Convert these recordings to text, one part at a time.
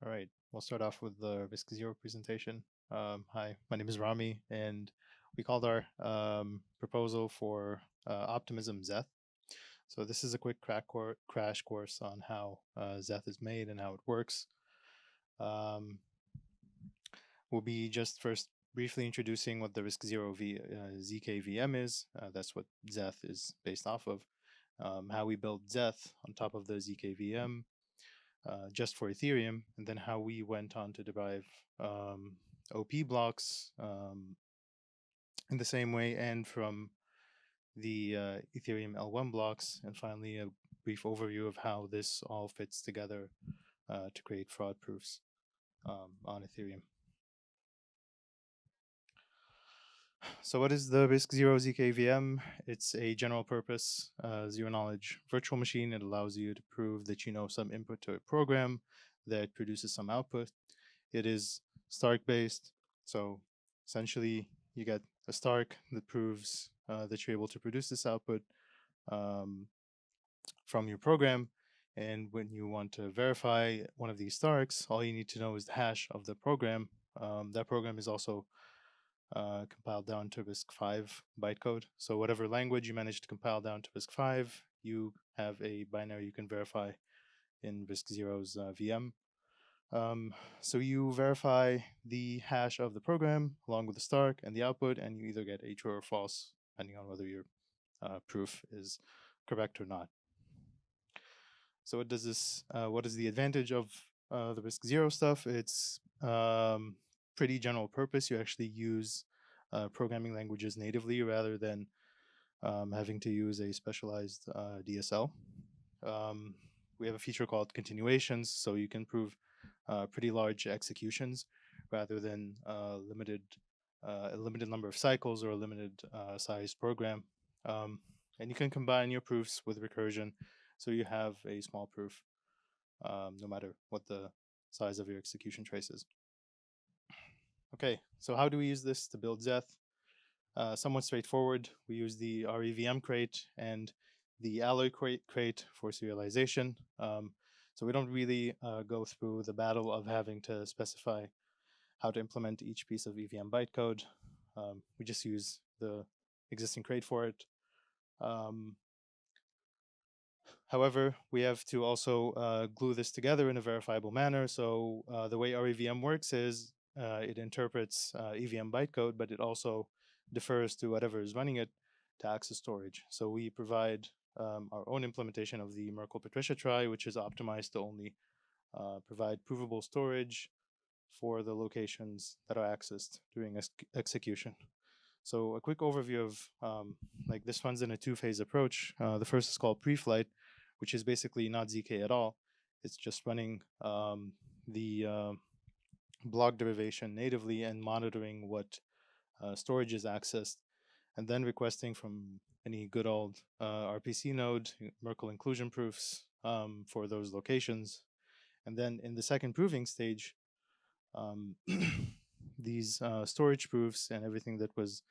All right, we'll start off with the RISC Zero presentation. Hi, my name is Rami, and we called our proposal for Optimism Zeth. So this is a quick crash course on how Zeth is made and how it works. We'll be just first briefly introducing what the RISC Zero ZKVM is. That's what Zeth is based off of. How we build Zeth on top of the ZKVM. Just for Ethereum, and then how we went on to derive OP blocks in the same way, and from the Ethereum L1 blocks, and finally a brief overview of how this all fits together to create fraud proofs on Ethereum. So what is the RISC Zero ZKVM? It's a general purpose zero knowledge virtual machine. It allows you to prove that you know some input to a program that produces some output. It is Stark based. So essentially you get a Stark that proves that you're able to produce this output from your program. And when you want to verify one of these Starks, all you need to know is the hash of the program. That program is also compiled down to RISC-V bytecode. So whatever language you manage to compile down to RISC-V, you have a binary you can verify in RISC Zero's VM. So you verify the hash of the program along with the Stark and the output, and you either get a true or false, depending on whether your proof is correct or not. So what does this? What is the advantage of the RISC Zero stuff? It's pretty general purpose. You actually use programming languages natively rather than having to use a specialized DSL. We have a feature called continuations, so you can prove pretty large executions rather than a limited number of cycles or a limited size program. And you can combine your proofs with recursion, so you have a small proof no matter what the size of your execution trace is. Okay, so how do we use this to build Zeth? Somewhat straightforward. We use the REVM crate and the alloy crate for serialization. So we don't really go through the battle of having to specify how to implement each piece of EVM bytecode. We just use the existing crate for it. However, we have to also glue this together in a verifiable manner. So the way REVM works is it interprets EVM bytecode, but it also defers to whatever is running it to access storage. So we provide our own implementation of the Merkle-Patricia trie, which is optimized to only provide provable storage for the locations that are accessed during execution. So a quick overview of like this runs in a two-phase approach. The first is called pre-flight, which is basically not ZK at all. It's just running the block derivation natively and monitoring what storage is accessed, and then requesting from any good old RPC node Merkle inclusion proofs for those locations. And then in the second proving stage, these storage proofs and everything that was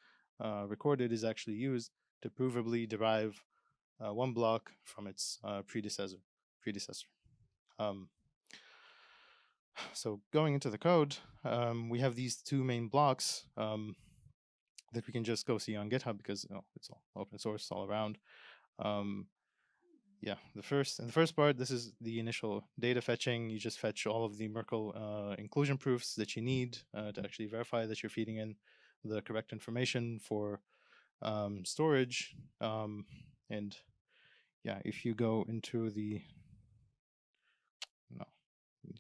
recorded is actually used to provably derive one block from its predecessor. So going into the code, we have these two main blocks that we can just go see on GitHub because it's all open source all around. Yeah, the first part, this is the initial data fetching. You just fetch all of the Merkle inclusion proofs that you need to actually verify that you're feeding in the correct information for storage. And yeah, if you go into the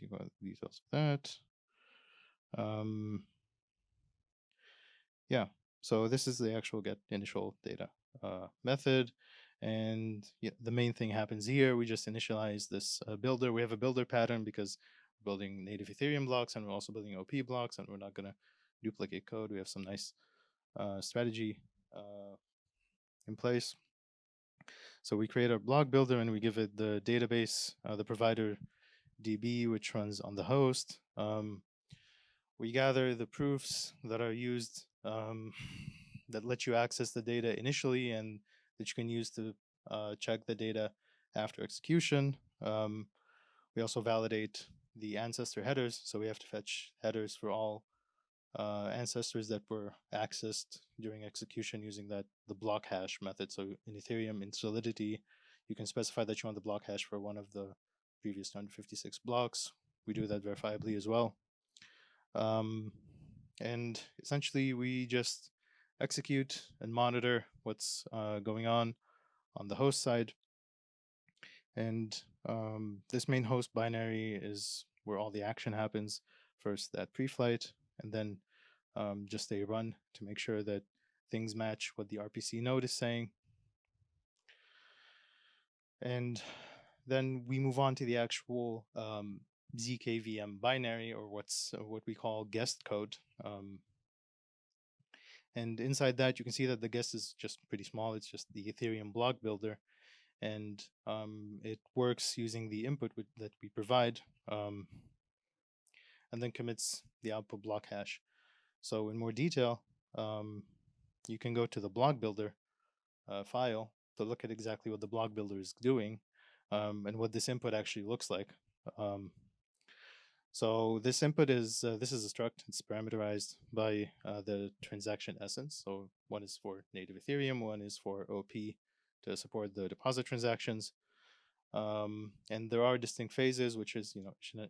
you go into the details of that. Yeah, so this is the actual get initial data method. And yeah, the main thing happens here. We just initialize this builder. We have a builder pattern because we're building native Ethereum blocks and we're also building OP blocks, and we're not going to duplicate code. We have some nice strategy in place. So we create our block builder and we give it the database, the provider DB, which runs on the host. We gather the proofs that are used that let you access the data initially and that you can use to check the data after execution. We also validate the ancestor headers. So we have to fetch headers for all ancestors that were accessed during execution using the block hash method. So in Ethereum, in Solidity, you can specify that you want the block hash for one of the previous 256 blocks. We do that verifiably as well. And essentially, we just execute and monitor what's going on the host side. And this main host binary is where all the action happens. First at pre-flight, and then just a run to make sure that things match what the RPC node is saying. And then we move on to the actual ZKVM binary, or what we call guest code. And inside that, you can see that the guest is just pretty small. It's just the Ethereum block builder. And it works using the input that we provide, and then commits the output block hash. So in more detail, you can go to the block builder file to look at exactly what the block builder is doing, and what this input actually looks like. So this input is this is a struct. It's parameterized by the transaction essence. So one is for native Ethereum, one is for OP to support the deposit transactions. And there are distinct phases, which is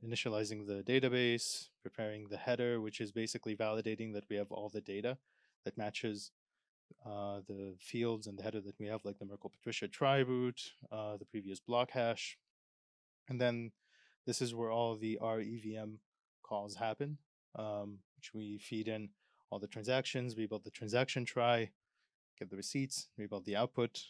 initializing the database, preparing the header, which is basically validating that we have all the data that matches the fields and the header that we have, like the Merkle Patricia try root, the previous block hash. And then this is where all the REVM calls happen, which we feed in all the transactions, rebuild the transaction try, get the receipts, rebuild the output.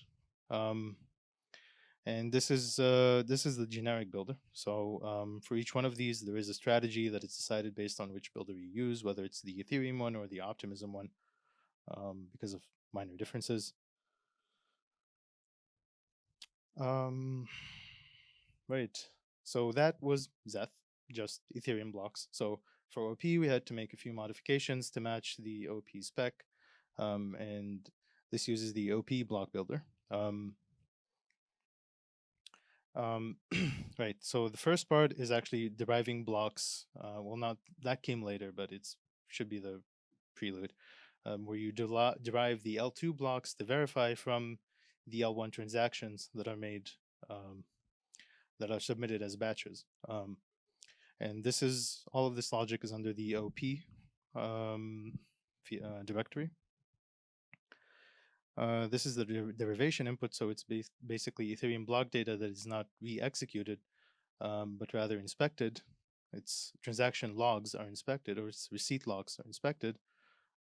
And this is the generic builder. So for each one of these, there is a strategy that is decided based on which builder you use, whether it's the Ethereum one or the Optimism one, because of minor differences. Right. So that was Zeth, just Ethereum blocks. So for OP, we had to make a few modifications to match the OP spec, and this uses the OP block builder. Right. So the first part is actually deriving blocks. Well, not that came later, but it's should be the prelude, where you derive the L2 blocks to verify from the L1 transactions that are made, that are submitted as batches. And this is all of this logic is under the OP directory. This is the derivation input, so it's basically Ethereum block data that is not re-executed, but rather inspected. Its transaction logs are inspected, or its receipt logs are inspected,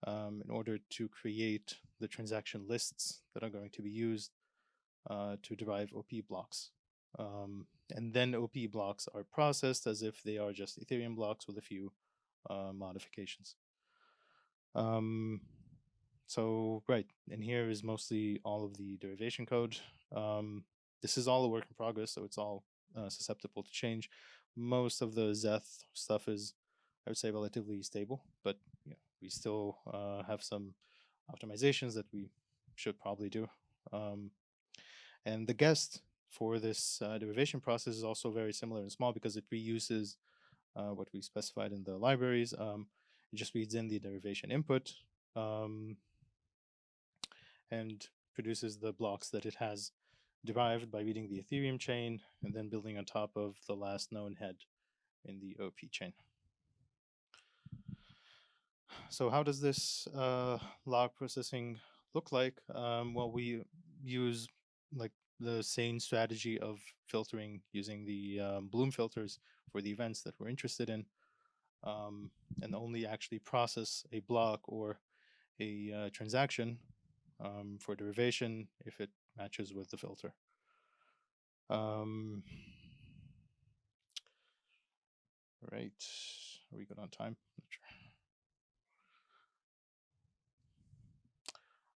in order to create the transaction lists that are going to be used to derive OP blocks. And then OP blocks are processed as if they are just Ethereum blocks with a few modifications. So right, and here is mostly all of the derivation code. This is all a work in progress, so it's all susceptible to change. Most of the Zeth stuff is, I would say, relatively stable, but we still have some optimizations that we should probably do. And the guest for this derivation process is also very similar and small because it reuses what we specified in the libraries. It just reads in the derivation input, and produces the blocks that it has derived by reading the Ethereum chain and then building on top of the last known head in the OP chain. So how does this log processing look like? Well, we use like the same strategy of filtering using the Bloom filters for the events that we're interested in, and only actually process a block or a transaction for derivation if it matches with the filter. Right, are we good on time? Not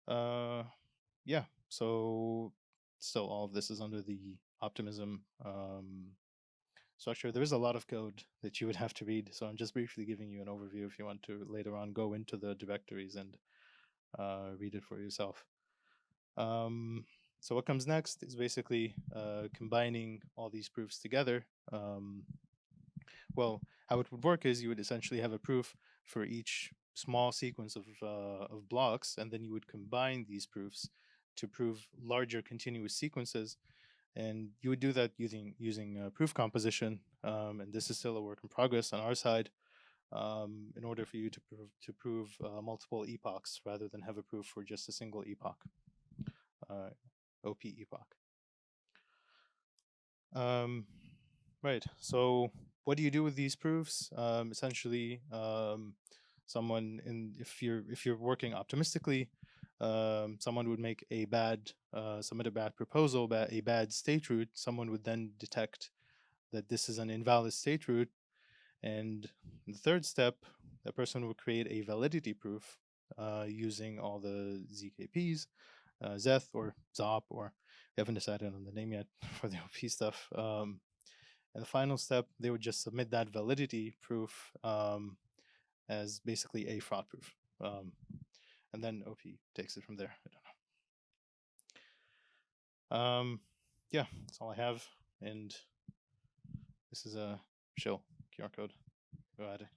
sure. Yeah, so still all of this is under the Optimism structure. There is a lot of code that you would have to read, so I'm just briefly giving you an overview if you want to later on go into the directories and read it for yourself. So what comes next is basically combining all these proofs together, well, how it would work is you would essentially have a proof for each small sequence of blocks, and then you would combine these proofs to prove larger continuous sequences. And you would do that using proof composition, and this is still a work in progress on our side. In order for you to prove multiple epochs rather than have a proof for just a single epoch, OP epoch. Right. So what do you do with these proofs? Essentially, someone if you're working optimistically, someone would make a bad submit a bad proposal, a bad state root. Someone would then detect that this is an invalid state root, and in the third step, the person would create a validity proof using all the ZKPs, Zeth or Zop, or we haven't decided on the name yet for the OP stuff. And the final step, they would just submit that validity proof as basically a fraud proof. And then OP takes it from there. I don't know. Yeah, that's all I have. And this is a shill QR code. Go ahead.